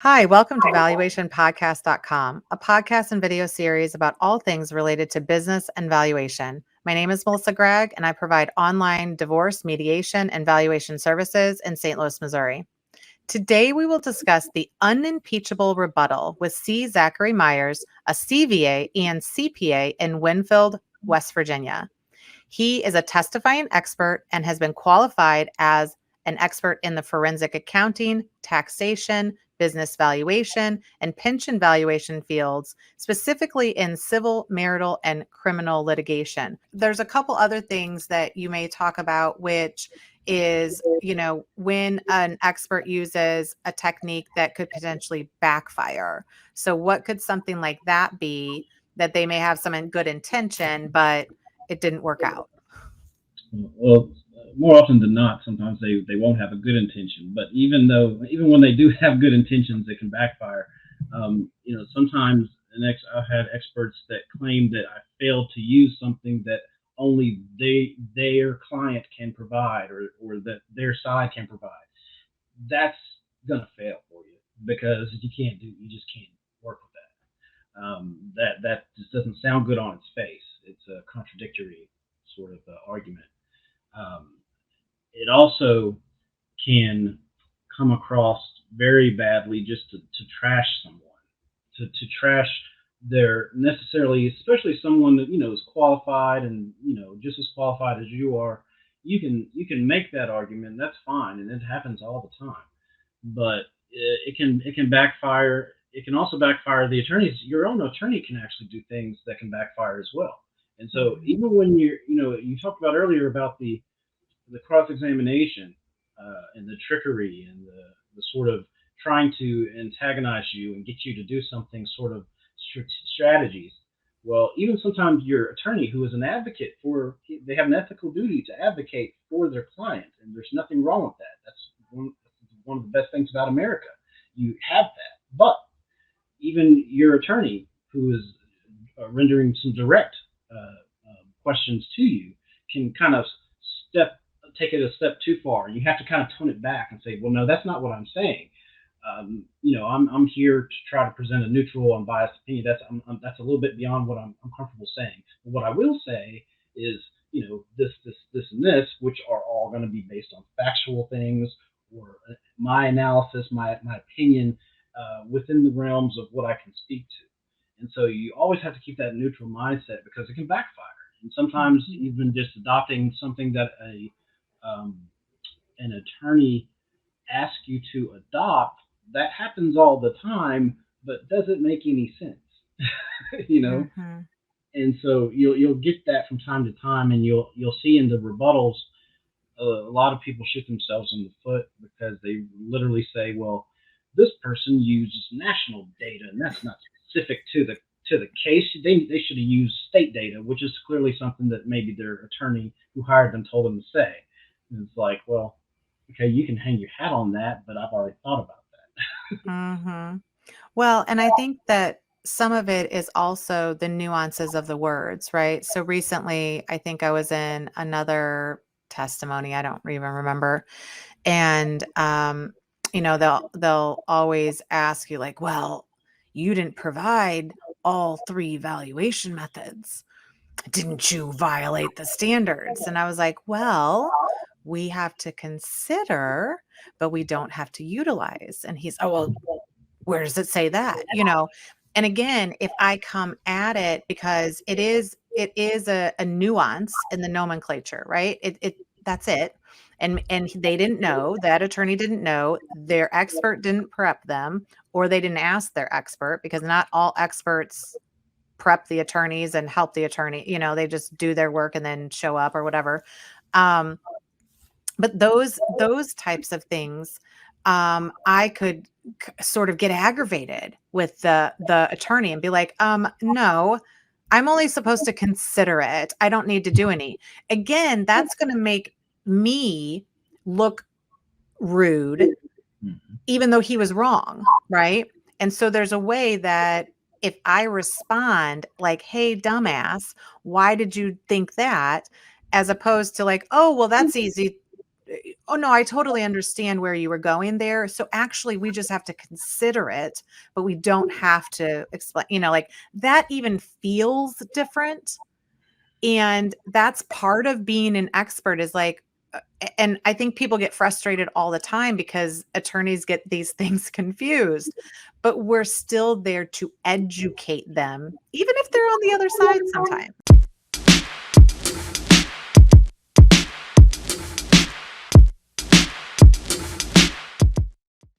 Hi, welcome to valuationpodcast.com, a podcast and video series about all things related to business and valuation. My name is Melissa Gragg, and I provide online divorce, mediation, and valuation services in St. Louis, Missouri. Today, we will discuss the Unimpeachable Rebuttal with Zachary Meyers, a CVA and CPA in Winfield, West Virginia. He is a testifying expert and has been qualified as an expert in the forensic accounting, taxation, business valuation, and pension valuation fields, specifically in civil, marital, and criminal litigation. There's a couple other things that you may talk about, which is, when an expert uses a technique that could potentially backfire. So what could something like that be, that they may have some good intention, but it didn't work out? Well, more often than not, sometimes they won't have a good intention. But even when they do have good intentions, it can backfire. Sometimes I've had experts that claim that I failed to use something that only their client can provide, or that their side can provide. That's gonna fail for you, because you just can't work with that. That just doesn't sound good on its face. It's a contradictory sort of argument. It also can come across very badly just to trash someone, to trash their necessarily, especially someone that is qualified and just as qualified as you are. You can make that argument. That's fine, and it happens all the time. But it can backfire. It can also backfire the attorneys. Your own attorney can actually do things that can backfire as well. And so even when you talked about earlier about the cross-examination and the trickery and the sort of trying to antagonize you and get you to do something, sort of strategies. Well, even sometimes your attorney, who is an advocate they have an ethical duty to advocate for their client, and there's nothing wrong with that. That's one of the best things about America. You have that. But even your attorney, who is rendering some direct questions to you, can kind of take it a step too far. You have to kind of tone it back and say, well, no, that's not what I'm saying. I'm here to try to present a neutral, unbiased opinion. That's a little bit beyond what I'm comfortable saying. But what I will say is, this, and this, which are all going to be based on factual things, or my analysis, my opinion, within the realms of what I can speak to. And so you always have to keep that neutral mindset, because it can backfire. And sometimes even just adopting something that an attorney asks you to adopt, that happens all the time, but doesn't make any sense. Mm-hmm. And so you'll get that from time to time, and you'll see in the rebuttals a lot of people shoot themselves in the foot, because they literally say, well, this person uses national data, and that's not specific to the case. They should have used state data, which is clearly something that maybe their attorney who hired them told them to say. And it's like, well, okay, you can hang your hat on that, but I've already thought about that. Mm-hmm. Well, and I think that some of it is also the nuances of the words, right? So recently, I think I was in another testimony, I don't even remember. And they'll always ask you, like, well, you didn't provide all three valuation methods. Didn't you violate the standards? And I was like, well, we have to consider, but we don't have to utilize. And he's, oh, well, where does it say that? And again, if I come at it, because it is a nuance in the nomenclature, right? That's it. And they didn't know, that attorney didn't know, their expert didn't prep them, or they didn't ask their expert, because not all experts prep the attorneys and help the attorney. They just do their work and then show up or whatever. But those types of things, I could sort of get aggravated with the attorney and be like, no, I'm only supposed to consider it. I don't need to do any. Again, that's going to make me look rude, even though he was wrong, right? And so there's a way that if I respond like, hey, dumbass, why did you think that? As opposed to like, oh, well, that's easy. Oh, no, I totally understand where you were going there. So actually, we just have to consider it, but we don't have to explain, like that even feels different. And that's part of being an expert is like, and I think people get frustrated all the time because attorneys get these things confused, but we're still there to educate them, even if they're on the other side sometimes.